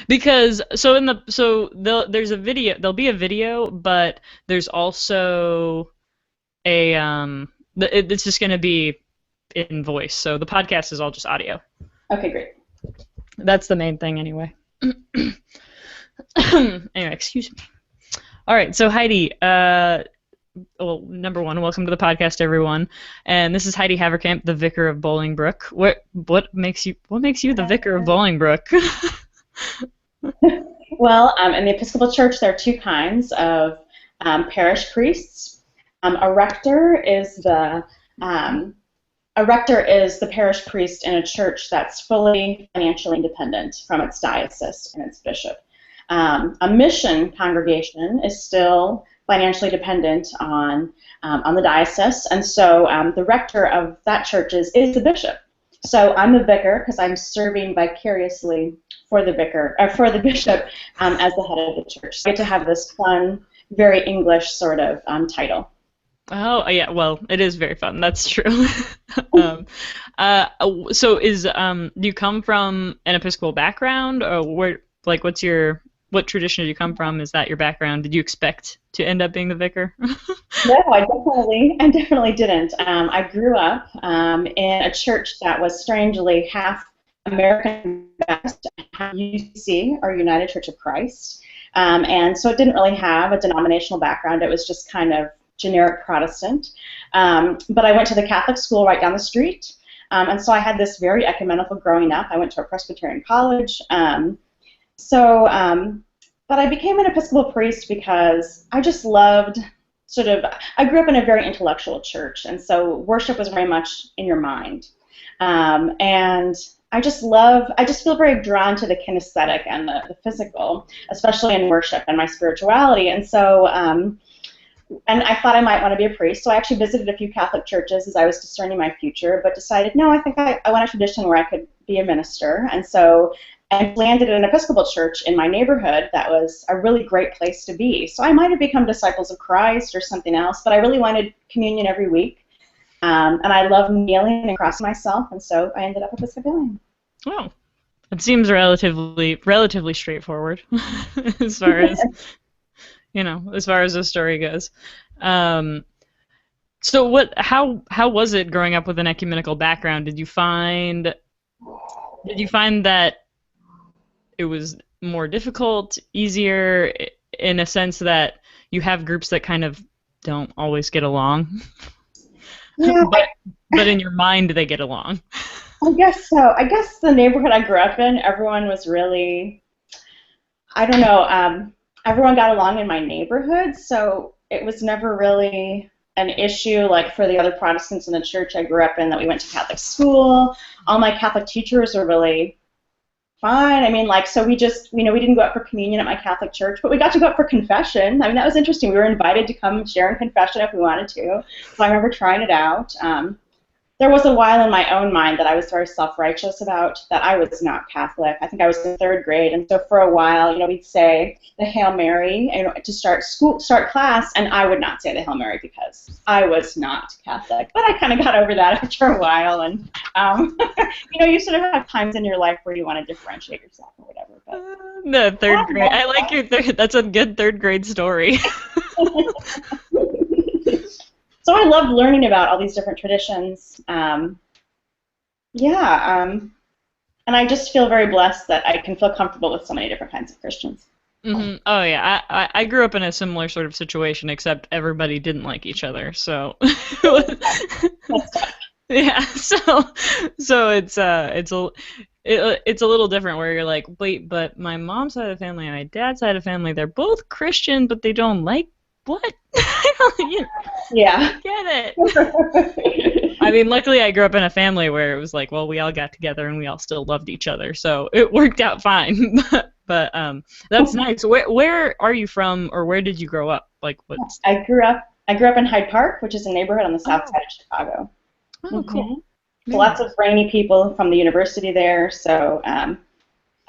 Because there's a video, there'll be a video, but there's also it's just going to be in voice. So the podcast is all just audio. Okay, great. That's the main thing anyway. Anyway, excuse me. All right, so Heidi, well, number one, welcome to the podcast, everyone. And this is Heidi Havercamp, the Vicar of Bolingbrook. What makes you the Vicar of Bolingbrook? Well, in the Episcopal Church, there are two kinds of parish priests. A rector is the parish priest in a church that's fully financially independent from its diocese and its bishop. A mission congregation is still financially dependent on the diocese, and so the rector of that church is the bishop. So I'm the vicar because I'm serving vicariously for the bishop as the head of the church. So I get to have this fun, very English sort of title. Oh, yeah, well, it is very fun. That's true. So do you come from an Episcopal background, or what tradition did you come from? Is that your background? Did you expect to end up being the vicar? No, I definitely didn't. I grew up in a church that was strangely half American Baptist, half UC, or United Church of Christ, and so it didn't really have a denominational background. It was just kind of generic Protestant. But I went to the Catholic school right down the street, and so I had this very ecumenical growing up. I went to a Presbyterian college. But I became an Episcopal priest because I just loved I grew up in a very intellectual church, and so worship was very much in your mind. And I just feel very drawn to the kinesthetic and the physical, especially in worship and my spirituality. And so, and I thought I might want to be a priest, so I actually visited a few Catholic churches as I was discerning my future, but decided, no, I think I want a tradition where I could be a minister. And so I landed in an Episcopal church in my neighborhood that was a really great place to be. So I might have become Disciples of Christ or something else, but I really wanted communion every week. And I love kneeling and crossing myself, and so I ended up Episcopalian. Oh, it seems relatively straightforward as far as as far as the story goes. So how was it growing up with an ecumenical background? Did you find that it was more difficult, easier, in a sense that you have groups that kind of don't always get along? Yeah, but in your mind they get along. I guess so. I guess the neighborhood I grew up in, everyone was really, I don't know, everyone got along in my neighborhood, so it was never really an issue like for the other Protestants in the church I grew up in that we went to Catholic school. All my Catholic teachers were really fine. I mean, so we just, we didn't go out for communion at my Catholic church, but we got to go out for confession. I mean, that was interesting. We were invited to come share in confession if we wanted to, so I remember trying it out. There was a while in my own mind that I was very self-righteous about, that I was not Catholic. I think I was in third grade, and so for a while, we'd say the Hail Mary, to start class, and I would not say the Hail Mary because I was not Catholic. But I kind of got over that after a while, and you sort of have times in your life where you want to differentiate yourself or whatever. But the third grade, I like your that's a good third grade story. So I loved learning about all these different traditions. And I just feel very blessed that I can feel comfortable with so many different kinds of Christians. Mm-hmm. Oh yeah, I grew up in a similar sort of situation, except everybody didn't like each other. So yeah, so it's a little different where you're like, wait, but my mom's side of the family and my dad's side of the family, they're both Christian, but they don't like what? Yeah. Get it. I mean, luckily I grew up in a family where it was like, well, we all got together and we all still loved each other, so it worked out fine. But that's nice. Where are you from, or where did you grow up? Like, what's... I grew up in Hyde Park, which is a neighborhood on the south side of Chicago. Oh, cool. So lots of brainy people from the university there. So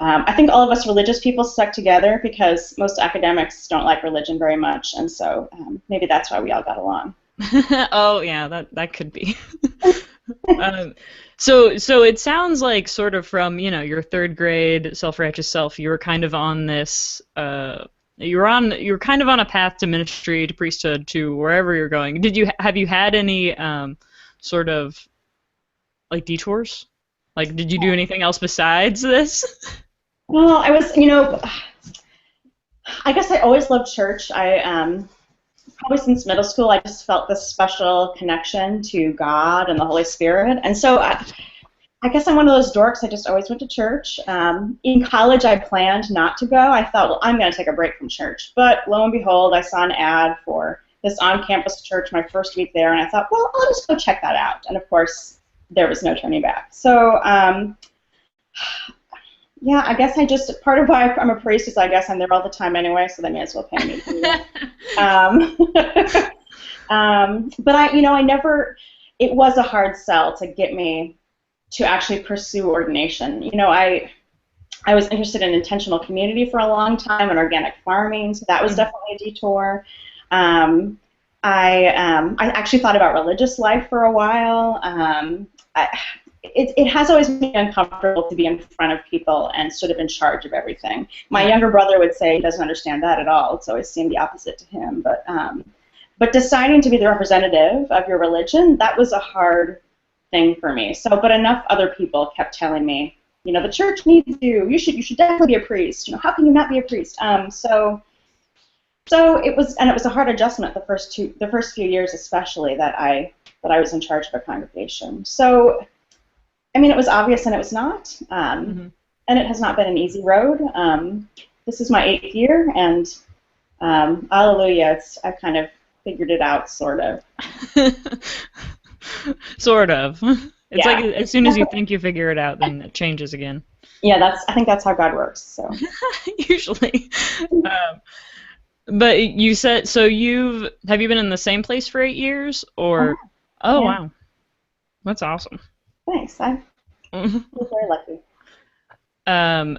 I think all of us religious people stuck together because most academics don't like religion very much, and so maybe that's why we all got along. Oh yeah, that could be. Um, so it sounds like sort of from, your third grade self-righteous self, you were kind of on this, you were kind of on a path to ministry, to priesthood, to wherever you're going. Have you had any sort of like detours? Like, did you do anything else besides this? Well, I guess I always loved church. Probably since middle school, I just felt this special connection to God and the Holy Spirit. And so I guess I'm one of those dorks. I just always went to church. In college, I planned not to go. I thought, well, I'm going to take a break from church. But lo and behold, I saw an ad for this on-campus church my first week there, and I thought, well, I'll just go check that out. And of course, there was no turning back. So, yeah, I guess part of why I'm a priest is I guess I'm there all the time anyway, so they may as well pay me. Um, but I never, it was a hard sell to get me to actually pursue ordination. I was interested in intentional community for a long time and organic farming, so that was definitely a detour. I actually thought about religious life for a while. It has always been uncomfortable to be in front of people and sort of in charge of everything. My younger brother would say he doesn't understand that at all. It's always seemed the opposite to him. But deciding to be the representative of your religion, that was a hard thing for me. But enough other people kept telling me, the church needs you. You should definitely be a priest. How can you not be a priest? So it was a hard adjustment the first few years, especially that I was in charge of a congregation. So, it was obvious and it was not, and it has not been an easy road. This is my 8th year, and hallelujah, I've kind of figured it out, sort of. Sort of. It's Yeah. like as soon as you think you figure it out, then it changes again. Yeah, I think that's how God works. So. Usually. But you said, so have you been in the same place for 8 years, or? Oh, Yeah. wow. That's awesome. Thanks. I feel very lucky. And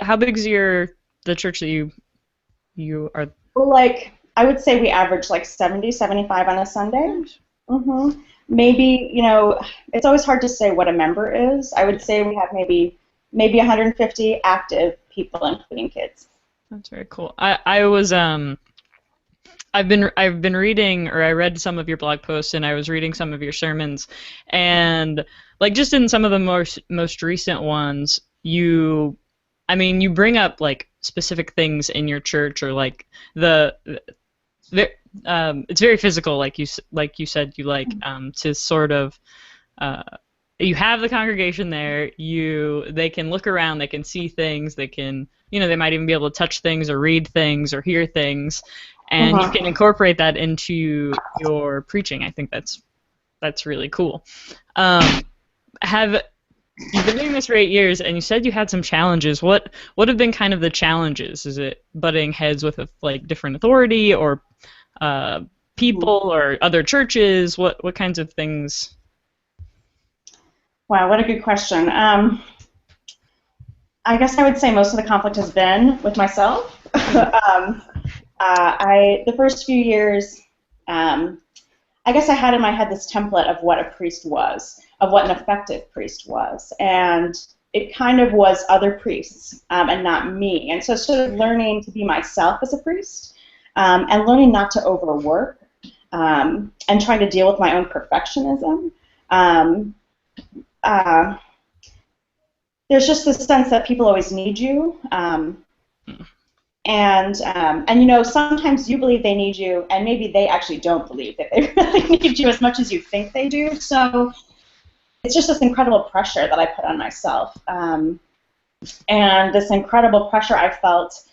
how big is the church that you are? Like, I would say we average like 70, 75 on a Sunday. Maybe, it's always hard to say what a member is. I would say we have maybe 150 active people, including kids. That's very cool. I've been reading, or I read some of your blog posts, and I was reading some of your sermons, and like just in some of the most recent ones, you bring up like specific things in your church, or like it's very physical, like you said, you like to sort of you have the congregation there, they can look around, they can see things, they can, they might even be able to touch things or read things or hear things, and you can incorporate that into your preaching. I think that's really cool. You've been doing this for 8 years, and you said you had some challenges. What have been kind of the challenges? Is it butting heads with like different authority, or people, or other churches? What kinds of things? Wow, what a good question. I guess I would say most of the conflict has been with myself. The first few years, I guess I had in my head this template of what a priest was, of what an effective priest was, and it kind of was other priests and not me. And so sort of learning to be myself as a priest, and learning not to overwork, and trying to deal with my own perfectionism. There's just this sense that people always need you, and sometimes you believe they need you, and maybe they actually don't believe that they really need you as much as you think they do. So it's just this incredible pressure that I put on myself, and this incredible pressure I felt,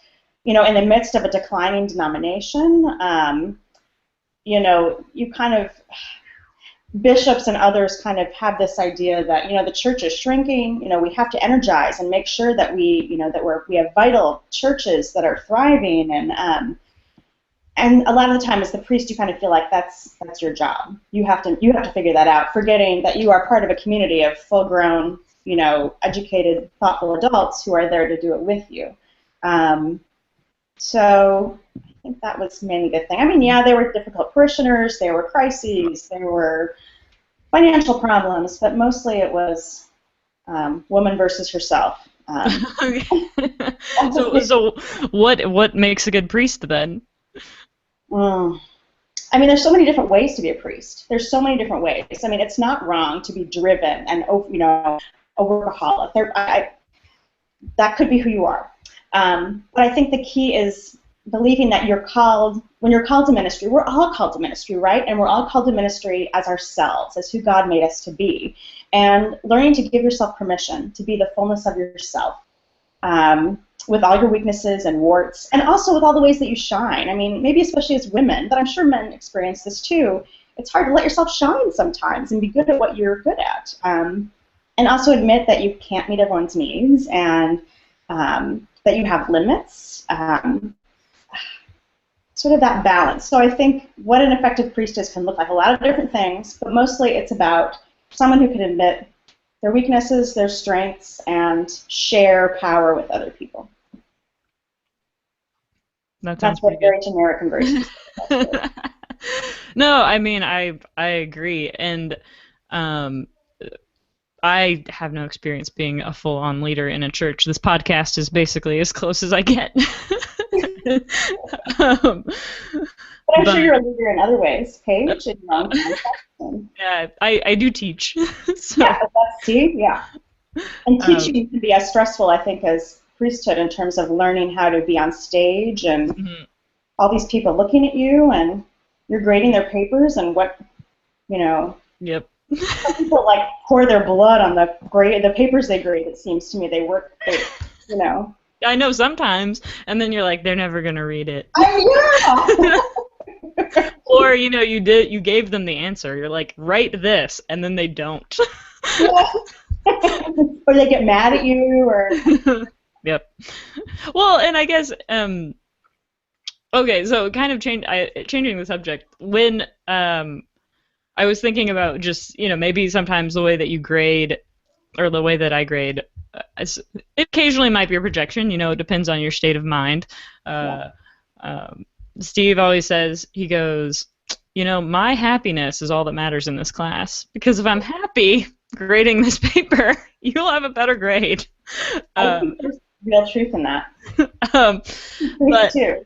in the midst of a declining denomination. You kind of, bishops and others kind of have this idea that the church is shrinking. We have to energize and make sure that we have vital churches that are thriving, and a lot of the time as the priest you kind of feel like that's your job. You have to figure that out, forgetting that you are part of a community of full-grown, educated, thoughtful adults who are there to do it with you. So I think that was mainly the thing. Yeah, there were difficult parishioners, there were crises, there were financial problems, but mostly it was woman versus herself. Okay. So what makes a good priest then? Mm. I mean, there's so many different ways to be a priest. There's so many different ways. I mean, it's not wrong to be driven and, a workaholic. That could be who you are. But I think the key is believing that when you're called to ministry, we're all called to ministry, right? And we're all called to ministry as ourselves, as who God made us to be. And learning to give yourself permission to be the fullness of yourself, with all your weaknesses and warts, and also with all the ways that you shine. I mean, maybe especially as women, but I'm sure men experience this too. It's hard to let yourself shine sometimes and be good at what you're good at. And also admit that you can't meet everyone's needs, and that you have limits, sort of that balance. So I think what an effective priestess can look like a lot of different things, but mostly it's about someone who can admit their weaknesses, their strengths, and share power with other people. That sounds That's what pretty very generic and very specific. No, I mean I agree, and um, I have no experience being a full-on leader in a church. This podcast is basically as close as I get. um, But I'm sure but you're a leader in other ways, Paige, in your own context. yeah, I do teach. So Yeah, that's see, yeah. And um, teaching can be as stressful, I think, as priesthood in terms of learning how to be on stage and mhm, all these people looking at you, and you're grading their papers, and you know, yep. some people like pour their blood on the papers they grade. It seems to me you know. I know sometimes, and then you're like, they're never gonna read it. Yeah. Or you gave them the answer. You're like, write this, and then they don't. Yeah. Or they get mad at you, or Yep. Well, and I guess okay, so kind of changing the subject. When I was thinking about just maybe sometimes the way that you grade or the way that I grade, it occasionally might be a projection. It depends on your state of mind. yeah. Uh, um, Steve always says, he goes, my happiness is all that matters in this class, because if I'm happy grading this paper, you'll have a better grade. I think there's real truth in that. Um, Me but too.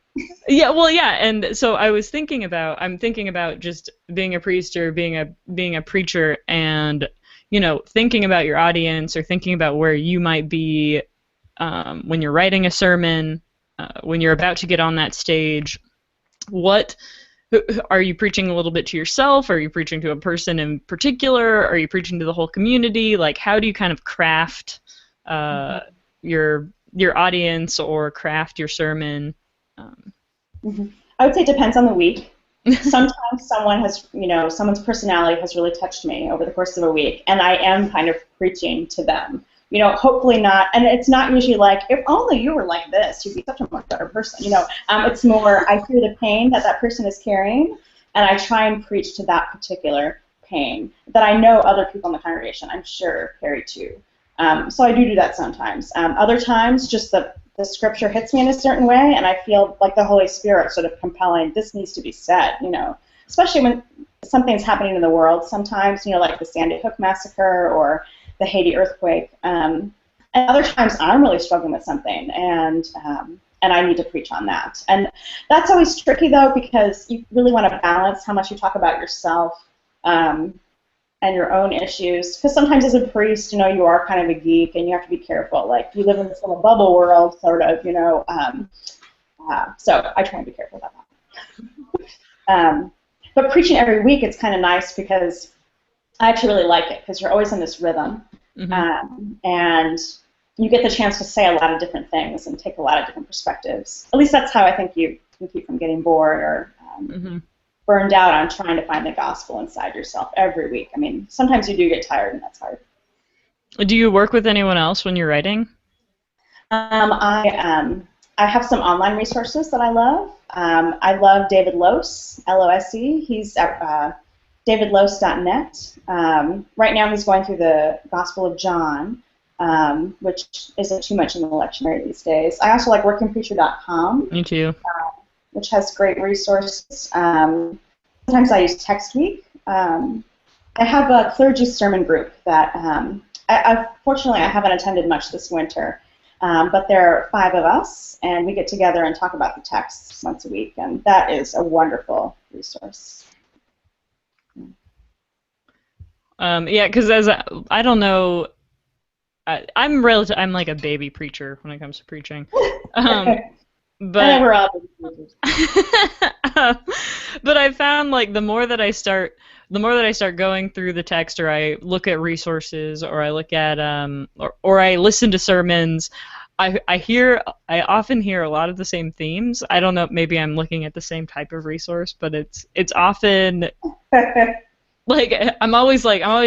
yeah, well, yeah, and so I'm thinking about just being a priest or being a preacher, and thinking about your audience or thinking about where you might be when you're writing a sermon, when you're about to get on that stage. What are you preaching a little bit to yourself? Are you preaching to a person in particular? Are you preaching to the whole community? Like, how do you kind of craft your audience or craft your sermon? Mm-hmm. I would say it depends on the week. Sometimes someone's personality has really touched me over the course of a week, and I am kind of preaching to them. Hopefully not, and it's not usually like, if only you were like this, you'd be such a much better person. It's more, I hear the pain that person is carrying, and I try and preach to that particular pain that I know other people in the congregation, I'm sure, carry too. So I do that sometimes. Other times, just the scripture hits me in a certain way, and I feel like the Holy Spirit sort of compelling, this needs to be said, especially when something's happening in the world sometimes, like the Sandy Hook massacre or the Haiti earthquake. And other times I'm really struggling with something, and I need to preach on that. And that's always tricky, though, because you really want to balance how much you talk about yourself and your own issues. Because sometimes as a priest, you are kind of a geek, and you have to be careful. Like, you live in this little bubble world, sort of, so I try and be careful about that. But preaching every week, it's kind of nice because I actually really like it, because you're always in this rhythm, and you get the chance to say a lot of different things and take a lot of different perspectives. At least that's how I think you can keep from getting bored or burned out on trying to find the gospel inside yourself every week. I mean, sometimes you do get tired, and that's hard. Do you work with anyone else when you're writing? I have some online resources that I love. I love David Lose, Lose. He's at davidlose.net. Right now he's going through the Gospel of John, which isn't too much in the lectionary these days. I also like workingpreacher.com. Me too. Which has great resources. Sometimes I use TextWeek. I have a clergy sermon group that, fortunately, I haven't attended much this winter, but there are 5 of us, and we get together and talk about the texts once a week, and that is a wonderful resource. Yeah, because I don't know, I'm like a baby preacher when it comes to preaching, um, but We're all users. but I found like the more that I start going through the text, or I look at resources, or I look at or I listen to sermons, I often hear a lot of the same themes. I don't know, maybe I'm looking at the same type of resource, but it's often like I'm always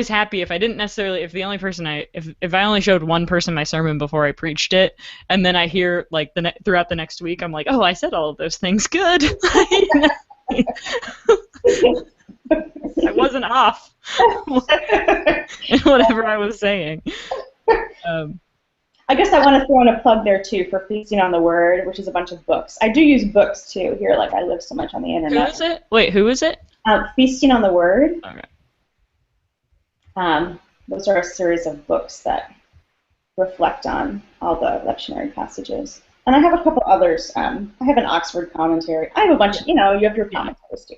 happy if I didn't necessarily if the only person if I only showed one person my sermon before I preached it, and then I hear like throughout the next week I'm like, oh, I said all of those things good. I wasn't off in whatever I was saying. I guess I want to throw in a plug there too for Feasting on the Word, which is a bunch of books. I do use books too here, like I live so much on the internet. Who is it? Wait, who is it? Feasting on the Word. Okay. Those are a series of books that reflect on all the lectionary passages. And I have a couple others. I have an Oxford commentary. I have a bunch, you have your commentaries too.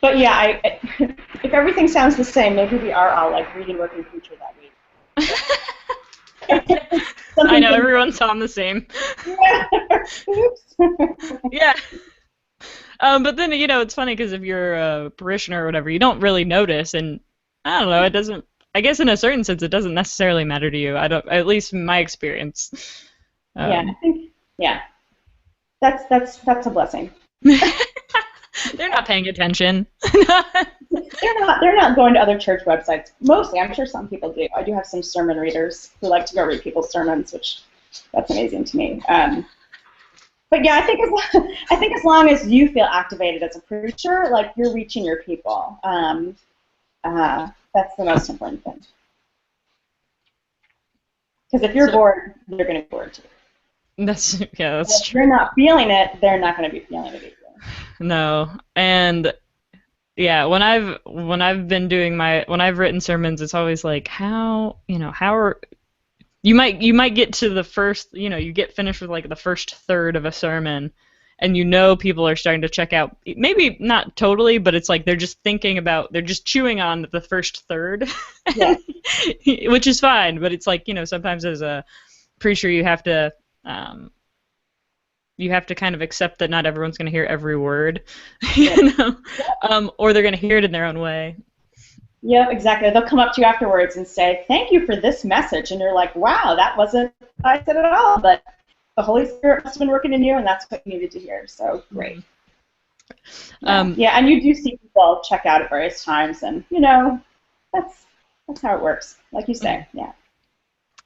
But yeah, if everything sounds the same, maybe we are all like reading Working Preacher that week. I know, everyone's on the same. Yeah. But then, it's funny because if you're a parishioner or whatever, you don't really notice, and I don't know, it doesn't, I guess in a certain sense it doesn't necessarily matter to you. At least in my experience. Yeah, I think, that's a blessing. They're not paying attention. They're not going to other church websites. Mostly, I'm sure some people do. I do have some sermon readers who like to go read people's sermons, which that's amazing to me. But yeah, I think as long as you feel activated as a preacher, like you're reaching your people, that's the most important thing. Because if you're bored, they're going to be bored too. That's true. If you're not feeling it, they're not going to be feeling it either. No, and yeah, when I've been doing when I've written sermons, it's always like how are you might get to the first, you get finished with like the first third of a sermon, and people are starting to check out, maybe not totally, but it's like they're just chewing on the first third, yeah. Which is fine, but it's like, sometimes as a preacher you have to kind of accept that not everyone's going to hear every word, or they're going to hear it in their own way. Yeah, exactly. They'll come up to you afterwards and say, "Thank you for this message," and you're like, "Wow, that wasn't what I said at all, but the Holy Spirit must have been working in you, and that's what you needed to hear." So great. Yeah, and you do see people check out at various times, and that's how it works, like you say. Yeah.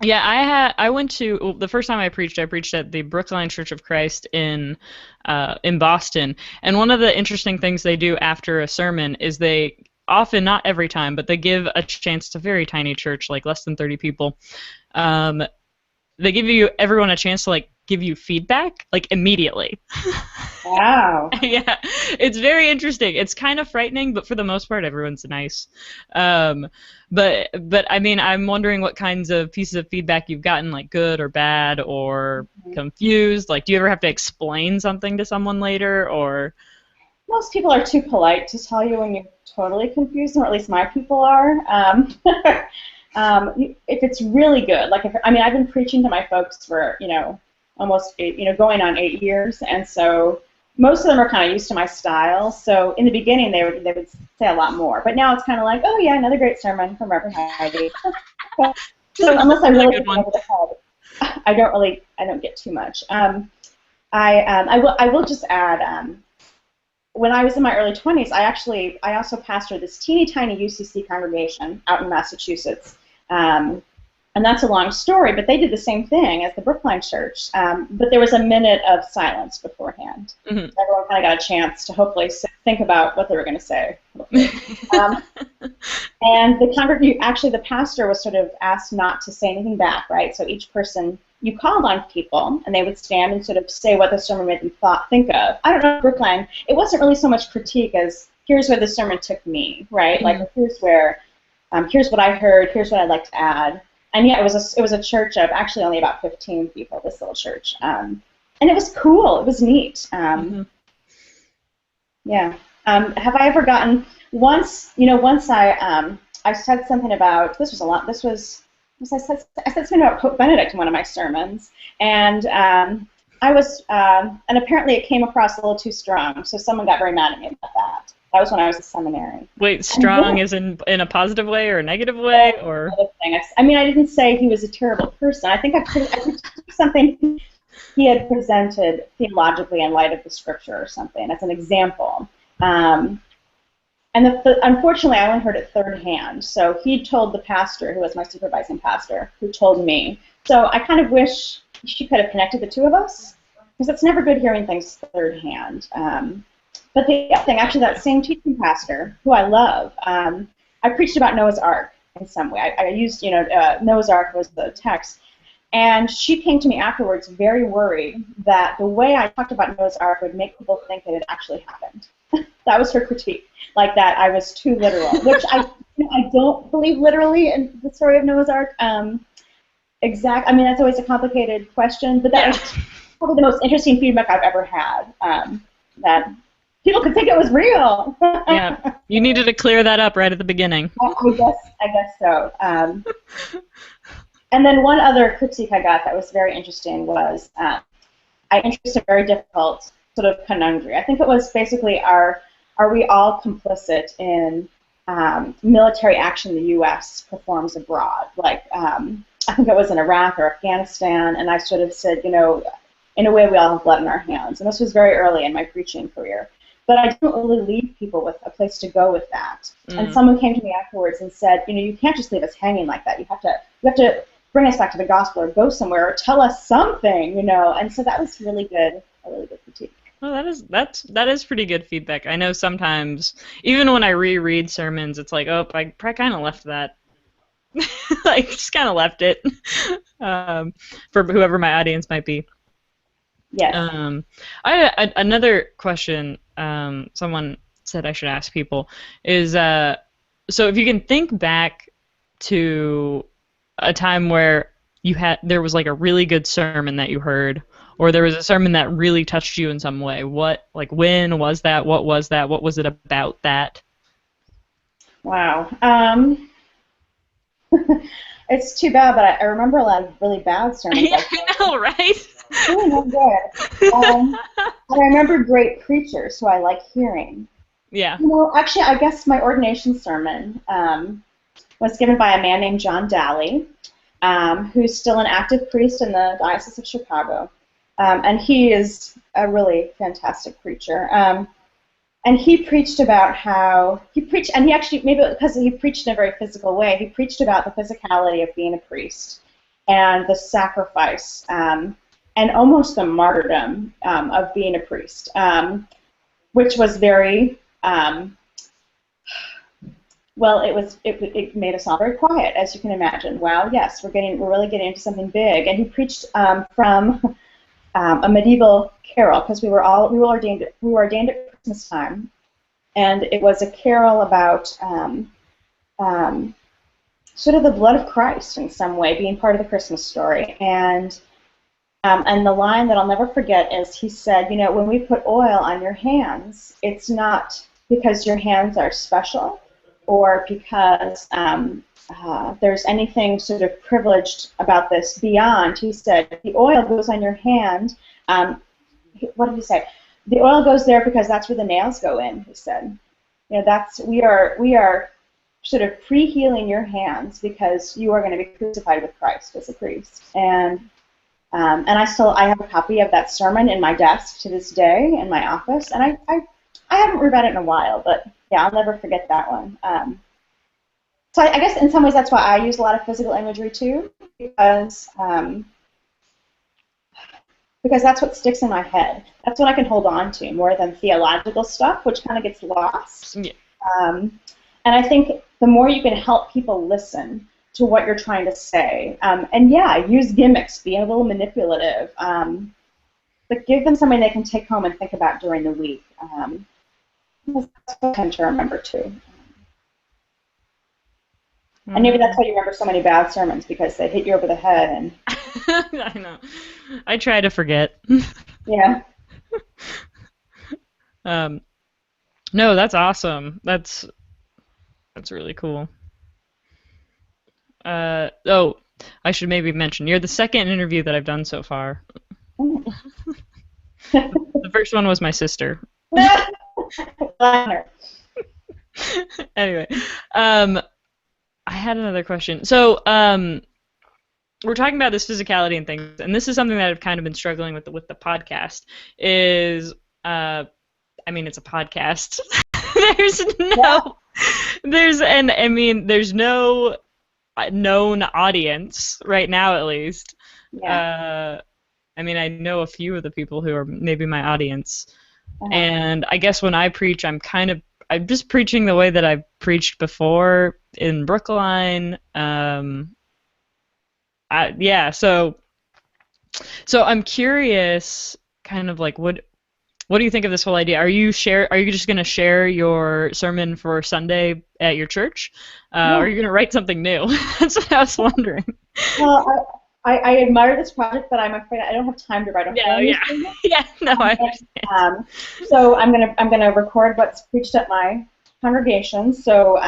Yeah, I went to the first time I preached at the Brookline Church of Christ in Boston, and one of the interesting things they do after a sermon is they often, not every time, but they give a chance to a very tiny church, like less than 30 people. They give everyone a chance to give you feedback I Wow. Yeah, it's very interesting. It's kind of frightening, but for the most part, everyone's nice. But I mean, I'm wondering what kinds of pieces of feedback you've gotten, like good or bad or confused. Like, do you ever have to explain something to someone later, or? Most people are too polite to tell you when you're totally confused, or at least my people are. If it's really good, I've been preaching to my folks for almost going on 8 years, and so most of them are kind of used to my style. So in the beginning, they would say a lot more, but now it's kind of like, oh yeah, another great sermon from Reverend Heidi. So unless I really get over the head, I don't get too much. I will just add. When I was in my early 20s, I also pastored this teeny tiny UCC congregation out in Massachusetts. And that's a long story, but they did the same thing as the Brookline Church. But there was a minute of silence beforehand. Mm-hmm. Everyone kind of got a chance to hopefully think about what they were going to say. And the pastor was sort of asked not to say anything back, right? So each person, you called on people, and they would stand and sort of say what the sermon made them think of. I don't know, Brookline, it wasn't really so much critique as here's where the sermon took me, right? Mhm. Like here's where, here's what I heard, here's what I'd like to add. And yeah, it was a church of actually only about 15 people, this little church, and it was cool. It was neat. Mhm. Yeah. Have I ever gotten once? You know, once I said something about this was a lot. I said something about Pope Benedict in one of my sermons, and I was and apparently it came across a little too strong, so someone got very mad at me about that. That was when I was in seminary. Wait, And strong then is in a positive way or a negative way or? another thing, I mean, I didn't say he was a terrible person. I think I took something he had presented theologically in light of the scripture or something as an example. Um, and unfortunately, I only heard it third hand. So he told the pastor, who was my supervising pastor, who told me. So I kind of wish she could have connected the two of us, because it's never good hearing things third hand. But the other thing, actually, that same teaching pastor, who I love, I preached about Noah's Ark in some way. I used, Noah's Ark was the text. And she came to me afterwards very worried that the way I talked about Noah's Ark would make people think that it actually happened. That was her critique, like that I was too literal, which I don't believe literally in the story of Noah's Ark. I mean, that's always a complicated question, but that was probably the most interesting feedback I've ever had, that people could think it was real. Yeah, you needed to clear that up right at the beginning. I guess so. And then one other critique I got that was very interesting was I introduced a very difficult sort of conundrum. I think it was basically, are we all complicit in military action the U.S. performs abroad? Like, I think it was in Iraq or Afghanistan, and I sort of said, in a way we all have blood in our hands. And this was very early in my preaching career. But I didn't really leave people with a place to go with that. And someone came to me afterwards and said, you can't just leave us hanging like that. You have to bring us back to the gospel or go somewhere or tell us something, And so that was a really good critique. Well, that is pretty good feedback. I know sometimes, even when I reread sermons, it's like, oh, I kind of left that, like just kind of left it, for whoever my audience might be. Yes. I had another question. Someone said I should ask people is, so if you can think back to a time where there was like a really good sermon that you heard, or there was a sermon that really touched you in some way. When was that? What was that? What was it about that? Wow. It's too bad, but I remember a lot of really bad sermons. Yeah, I know, right? It's really not good. And I remember great preachers who I like hearing. Yeah. Actually, I guess my ordination sermon was given by a man named John Daly, who's still an active priest in the Diocese of Chicago. And he is a really fantastic preacher. And he preached about and he actually, maybe because he preached in a very physical way, he preached about the physicality of being a priest and the sacrifice and almost the martyrdom of being a priest, which was very, it made us all very quiet, as you can imagine. Wow, yes, we're really getting into something big. And he preached from a medieval carol, because we were ordained at Christmas time, and it was a carol about sort of the blood of Christ in some way being part of the Christmas story. And the line that I'll never forget is, he said, when we put oil on your hands, it's not because your hands are special or because there's anything sort of privileged about this beyond. He said, the oil goes on your hand. What did he say? The oil goes there because that's where the nails go in, he said. We are sort of pre-healing your hands because you are going to be crucified with Christ as a priest. And I have a copy of that sermon in my desk to this day in my office, and I haven't reread it in a while, but yeah, I'll never forget that one. So I guess in some ways that's why I use a lot of physical imagery too, because that's what sticks in my head. That's what I can hold on to more than theological stuff, which kind of gets lost. Yeah. And I think the more you can help people listen to what you're trying to say, and yeah, use gimmicks, be a little manipulative, but give them something they can take home and think about during the week. That's what I tend to remember too. And maybe that's Mm. why you remember so many bad sermons, because they hit you over the head and I know. I try to forget. yeah. Um, no, that's awesome. That's really cool. Oh, I should maybe mention you're the second interview that I've done so far. The first one was my sister. Anyway, um, I had another question. So, we're talking about this physicality and things, and this is something that I've kind of been struggling with the podcast. Is I mean, it's a podcast. there's Yeah, no, there's and I mean, there's no known audience right now, at least. yeah. Uh, I mean, I know a few of the people who are maybe my audience, Uh-huh. and I guess when I preach, I'm just preaching the way that I've preached before in Brookline. Yeah, so I'm curious, kind of like what do you think of this whole idea? Are you just gonna share your sermon for Sunday at your church? Or Yeah. are you gonna write something new? That's what I was wondering. Well, I admire this project, but I'm afraid I don't have time to write a Yeah, whole new yeah, sermon. yeah. No, I understand. So I'm gonna record what's preached at my congregation. So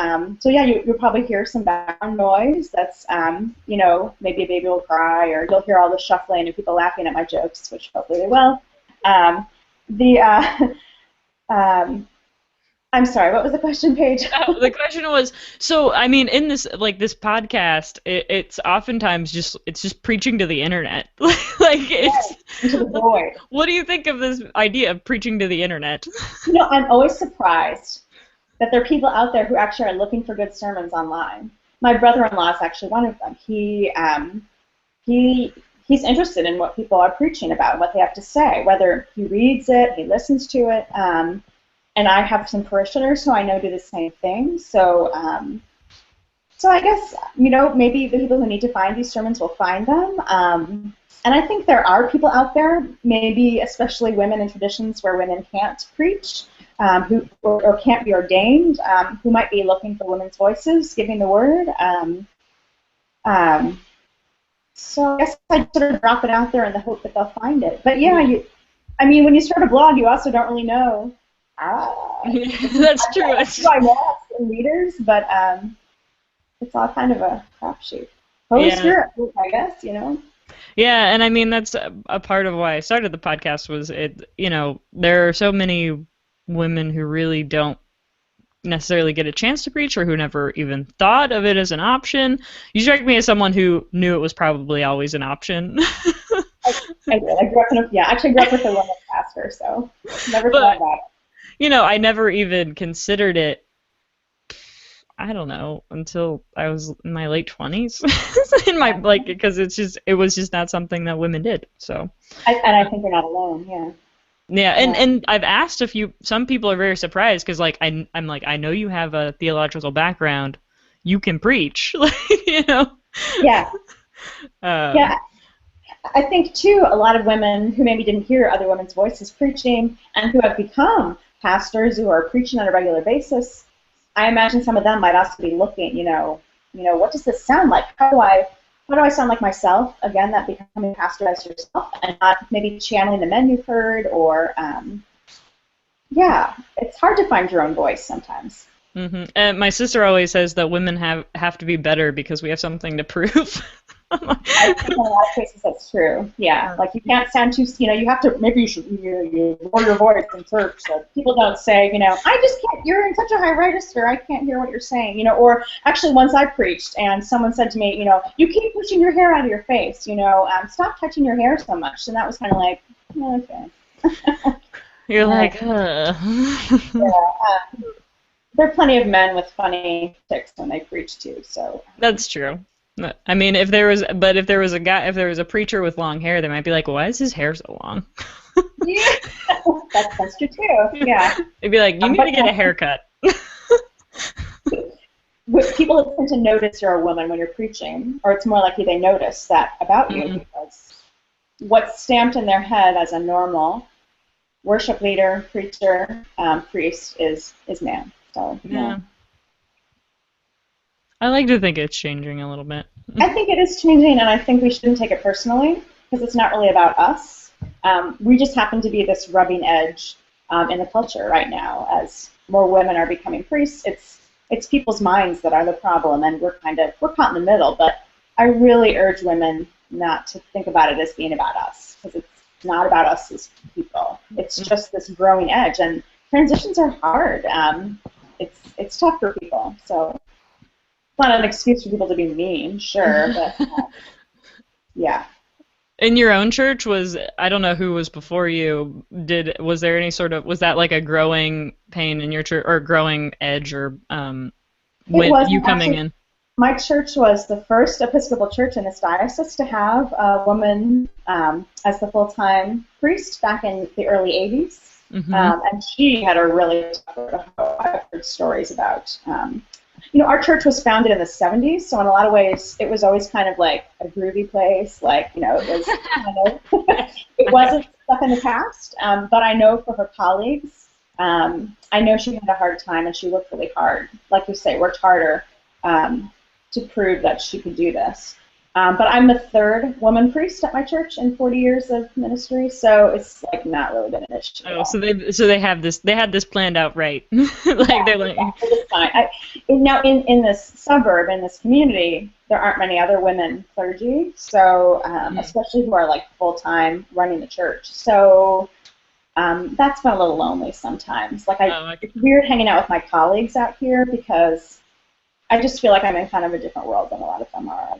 yeah, you'll probably hear some background noise. That's maybe a baby will cry, or you'll hear all the shuffling and people laughing at my jokes, which hopefully they will. Um, the um, I'm sorry, what was the question, Paige? Oh, the question was, so I mean, in this podcast, it's oftentimes it's just preaching to the internet. Like it's, Yes, into the void. what do you think of this idea of preaching to the internet? I'm always surprised that there are people out there who actually are looking for good sermons online. My brother-in-law is actually one of them. He's interested in what people are preaching about, what they have to say, whether he reads it, he listens to it. And I have some parishioners who I know do the same thing. So I guess maybe the people who need to find these sermons will find them. And I think there are people out there, maybe especially women in traditions where women can't preach, who or can't be ordained, who might be looking for women's voices giving the word. Um, so I guess I sort of drop it out there in the hope that they'll find it. But yeah, I mean, when you start a blog, you also don't really know. That's true. I do I know some readers, but it's all kind of a crapshoot. Holy Yeah. Spirit, I guess. Yeah, and I mean that's a part of why I started the podcast was there are so many women who really don't necessarily get a chance to preach or who never even thought of it as an option. You strike me as someone who knew it was probably always an option. I did. I grew up actually grew up with a woman pastor, so never thought But, about I never even considered it, I don't know, until I was in my late 20s. In my because it was just not something that women did. So, and I think you're not alone. Yeah. yeah, and Yeah. and I've asked some people are very surprised because like I'm like, I know you have a theological background, you can preach, Yeah. Um, Yeah. I think too, a lot of women who maybe didn't hear other women's voices preaching and who have become pastors who are preaching on a regular basis, I imagine some of them might also be looking, what does this sound like? How do I sound like myself? Again, that becoming a pastor as yourself and not maybe channeling the men you've heard, or yeah, it's hard to find your own voice sometimes. And my sister always says that women have to be better because we have something to prove. I think in a lot of cases that's true. Yeah, like you can't sound too, you have to, maybe you lower your voice in church so people don't say, I just can't, you're in such a high register, I can't hear what you're saying, or actually once I preached and someone said to me, you keep pushing your hair out of your face, stop touching your hair so much. And that was kind of like, okay. You're Yeah. like, Yeah. There are plenty of men with funny tics when they preach too, so. That's true. I mean, if there was a preacher with long hair, they might be like, why is his hair so long? Yeah. That's true too. Yeah. They'd be like, you need to get a haircut. People tend to notice you're a woman when you're preaching, or it's more likely they notice that about you, because what's stamped in their head as a normal worship leader, preacher, priest is man. So yeah. Yeah. I like to think it's changing a little bit. I think it is changing, and I think we shouldn't take it personally because it's not really about us. We just happen to be this rubbing edge in the culture right now. As more women are becoming priests, it's people's minds that are the problem, and we're caught in the middle. But I really urge women not to think about it as being about us because it's not about us as people. It's just this growing edge, and transitions are hard. It's tough for people, so. It's not an excuse for people to be mean, sure, but yeah. In your own church, I don't know who was before you, was there any was that like a growing pain in your church or growing edge or It when was you coming actually, in? my church was the first Episcopal church in this diocese to have a woman as the full-time priest back in the early 80s. Mm-hmm. And she had a really tough road. I've heard stories about our church was founded in the 70s, so in a lot of ways, it was always kind of like a groovy place. Like, it was kind of, it wasn't stuck in the past. But I know for her colleagues, I know she had a hard time, and she worked really hard. Like you say, worked harder to prove that she could do this. But I'm the third woman priest at my church in 40 years of ministry, so it's like not really been an issue. Oh, so they had this planned out right. Like they're like it was fine. Now in this suburb, in this community, there aren't many other women clergy, so especially who are like full time running the church. So that's been a little lonely sometimes. Like it's weird hanging out with my colleagues out here because I just feel like I'm in kind of a different world than a lot of them are.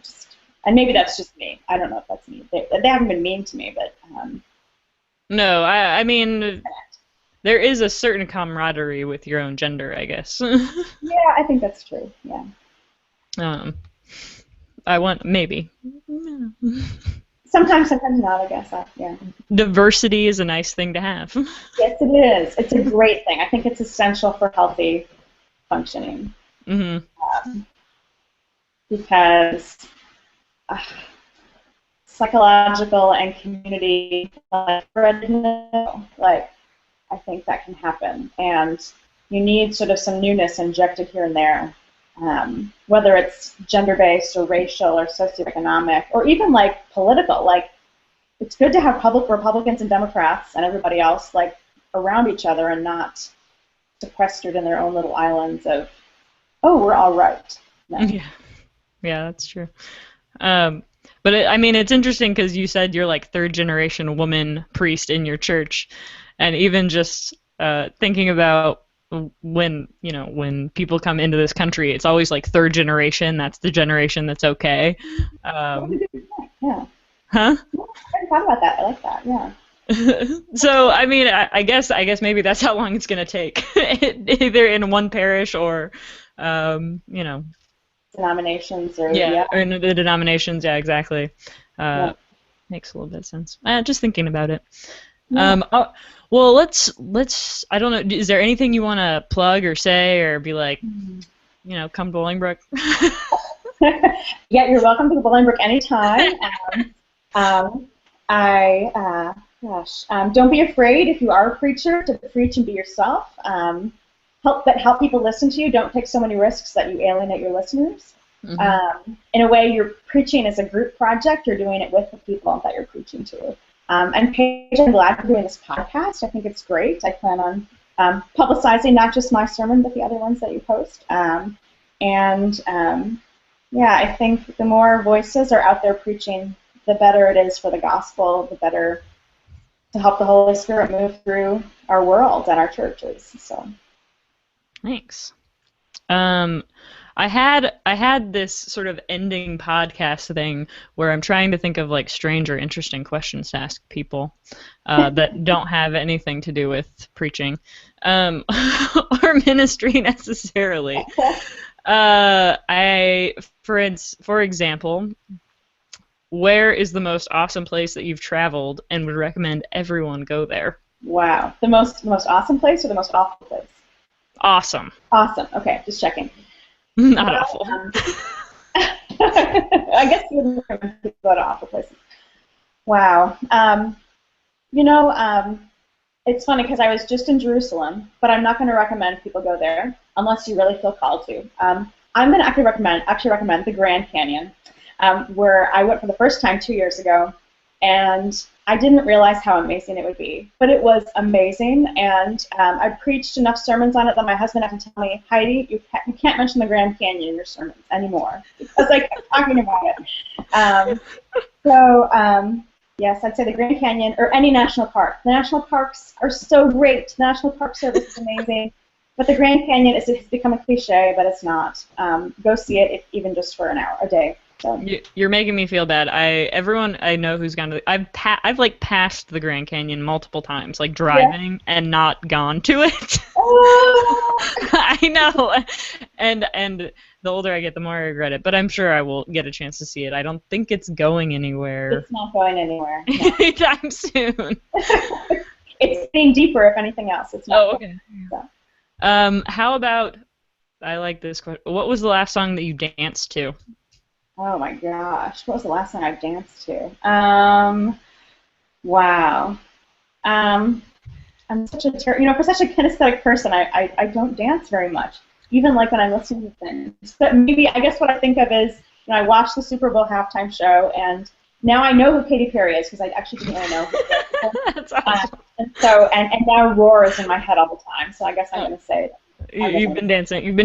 And maybe that's just me. I don't know if that's me. They haven't been mean to me, but no, I mean there is a certain camaraderie with your own gender, I guess. Yeah, I think that's true. Yeah. I want maybe. Sometimes not. I guess. Yeah. Diversity is a nice thing to have. Yes, it is. It's a great thing. I think it's essential for healthy functioning. Mm-hmm. Because psychological and community like I think that can happen, and you need sort of some newness injected here and there, whether it's gender-based or racial or socioeconomic or even like political. Like it's good to have public Republicans and Democrats and everybody else like around each other and not sequestered in their own little islands of, oh, we're all right. No. Yeah, that's true. But I mean, it's interesting because you said you're like third generation woman priest in your church, and even just thinking about when people come into this country, it's always like third generation. That's the generation that's okay. Yeah. Huh? I hadn't thought about that. I like that. Yeah. So I mean, I guess maybe that's how long it's gonna take, either in one parish or, denominations or or in the denominations. Yeah, exactly. Makes a little bit of sense. Just thinking about it. Yeah. Well, let's. I don't know. Is there anything you want to plug or say or be like, come to Bolingbrook? Yeah, you're welcome to Bolingbrook anytime. Don't be afraid if you are a preacher to preach and be yourself. Help people listen to you. Don't take so many risks that you alienate your listeners. Mm-hmm. In a way, you're preaching as a group project. You're doing it with the people that you're preaching to. And Paige, I'm glad you're doing this podcast. I think it's great. I plan on publicizing not just my sermon, but the other ones that you post. I think the more voices are out there preaching, the better it is for the gospel, the better to help the Holy Spirit move through our world and our churches. So, thanks. I had this sort of ending podcast thing where I'm trying to think of like strange or interesting questions to ask people that don't have anything to do with preaching or ministry necessarily. For example, where is the most awesome place that you've traveled and would recommend everyone go there? Wow, the most awesome place or the most awful place? Awesome. Awesome. Okay, just checking. Not awful. I guess you wouldn't recommend people go to awful places. Wow. It's funny because I was just in Jerusalem, but I'm not going to recommend people go there unless you really feel called to. I'm going to actually recommend the Grand Canyon, where I went for the first time 2 years ago, and I didn't realize how amazing it would be. But it was amazing, and I preached enough sermons on it that my husband had to tell me, Heidi, you can't mention the Grand Canyon in your sermons anymore because I kept talking about it. Yes, I'd say the Grand Canyon or any national park. The national parks are so great. The National Park Service is amazing. But the Grand Canyon has become a cliche, but it's not. Go see it, even just for an hour a day. So. You're making me feel bad. Everyone I know who's gone to I've like passed the Grand Canyon multiple times, like driving and not gone to it. Oh. I know. And the older I get, the more I regret it. But I'm sure I will get a chance to see it. I don't think it's going anywhere. It's not going anywhere. No. Anytime soon. It's getting deeper, if anything else. It's not. Oh, okay. So. How about, I like this question. What was the last song that you danced to? Oh my gosh, what was the last song I danced to? Wow. I'm such a for such a kinesthetic person, I don't dance very much, even like when I'm listening to things. But maybe I guess what I think of is, I watched the Super Bowl halftime show, and now I know who Katy Perry is because I actually didn't really know who it was. That's awesome. And now Roar is in my head all the time, so I guess I'm gonna say that. You've been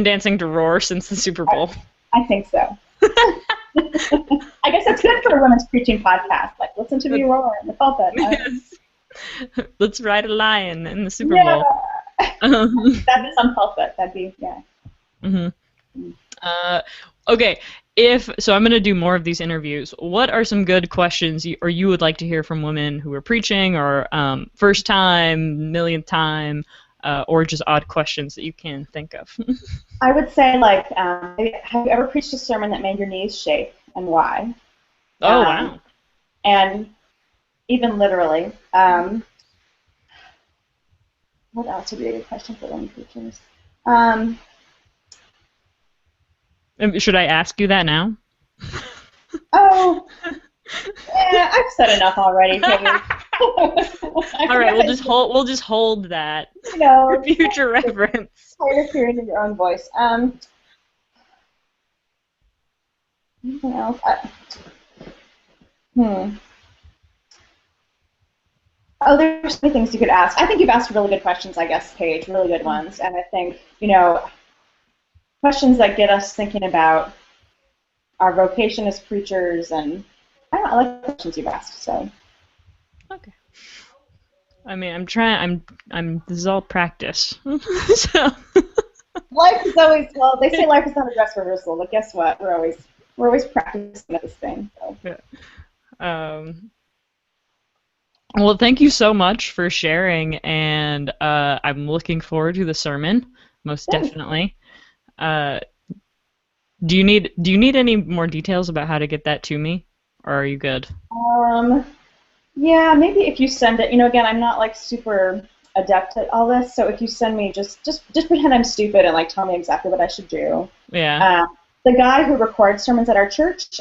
dancing to Roar since the Super Bowl. I think so. I guess that's good for a women's preaching podcast. Like, listen to me roar in the pulpit. Yes. Let's ride a lion in the Super Bowl. That'd be some pulpit. That'd be, yeah. Mm-hmm. Okay, so I'm going to do more of these interviews. What are some good questions you would like to hear from women who are preaching, or first time, millionth time, or just odd questions that you can think of? I would say, like, have you ever preached a sermon that made your knees shake, and why? Oh, wow. And even literally, what else would be a good question for women preachers? Should I ask you that now? Oh, yeah, I've said enough already, Katie. All right, we'll just hold that for future reference. Tired of hearing your own voice. Anything else? Oh, there's so many things you could ask. I think you've asked really good questions, I guess, Paige, really good ones. And I think, questions that get us thinking about our vocation as preachers, and I like the questions you've asked, so. Okay. I mean, this is all practice. So. Life is always, they say life is not a dress rehearsal, but guess what? We're always practicing at this thing. So. Yeah. Well, thank you so much for sharing, and I'm looking forward to the sermon, most definitely. Do you need any more details about how to get that to me, or are you good? Yeah, maybe if you send it. Again, I'm not like super adept at all this, so if you send me, just pretend I'm stupid and like tell me exactly what I should do. Yeah. The guy who records sermons at our church,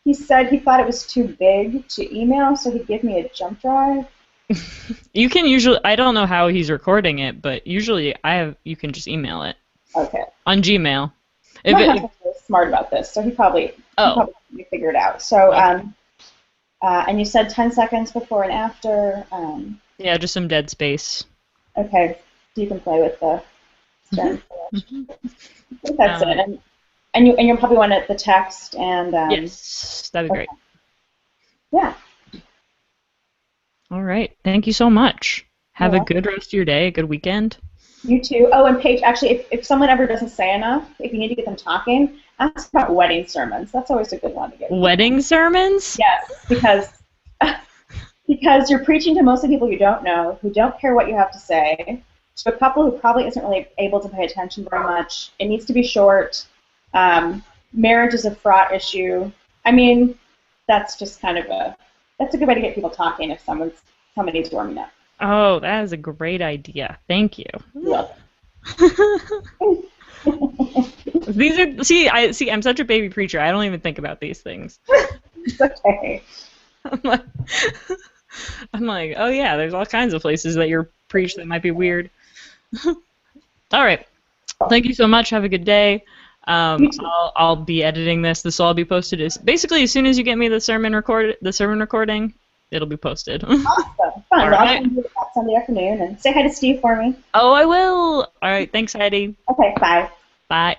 he said he thought it was too big to email, so he'd give me a jump drive. You can usually, I don't know how he's recording it, but usually you can just email it. Okay. On Gmail. My husband's really smart about this, so he probably figured it out. So, and you said 10 seconds before and after. Yeah, just some dead space. Okay, so you can play with the stern. I think that's it. And you'll probably want the text and. Yes, that'd be great. Yeah. All right. Thank you so much. Have a good rest of your day. A good weekend. You too. Oh, and Paige, actually, if someone ever doesn't say enough, if you need to get them talking, ask about wedding sermons. That's always a good one to get. Wedding sermons? Yes, because you're preaching to mostly people you don't know, who don't care what you have to say, to a couple who probably isn't really able to pay attention very much. It needs to be short. Marriage is a fraught issue. I mean, that's just that's a good way to get people talking if somebody's warming up. Oh, that is a great idea. Thank you. You're welcome. I'm such a baby preacher. I don't even think about these things. It's okay. I'm like, oh yeah, there's all kinds of places that you're preached that might be weird. All right. Thank you so much. Have a good day. You too. I'll be editing this. This will all be posted as basically as soon as you get me the sermon recording, it'll be posted. Awesome. Fun. All Well, I'll right. send you that Sunday afternoon and say hi to Steve for me. Oh, I will. All right. Thanks, Heidi. Okay, bye. Bye.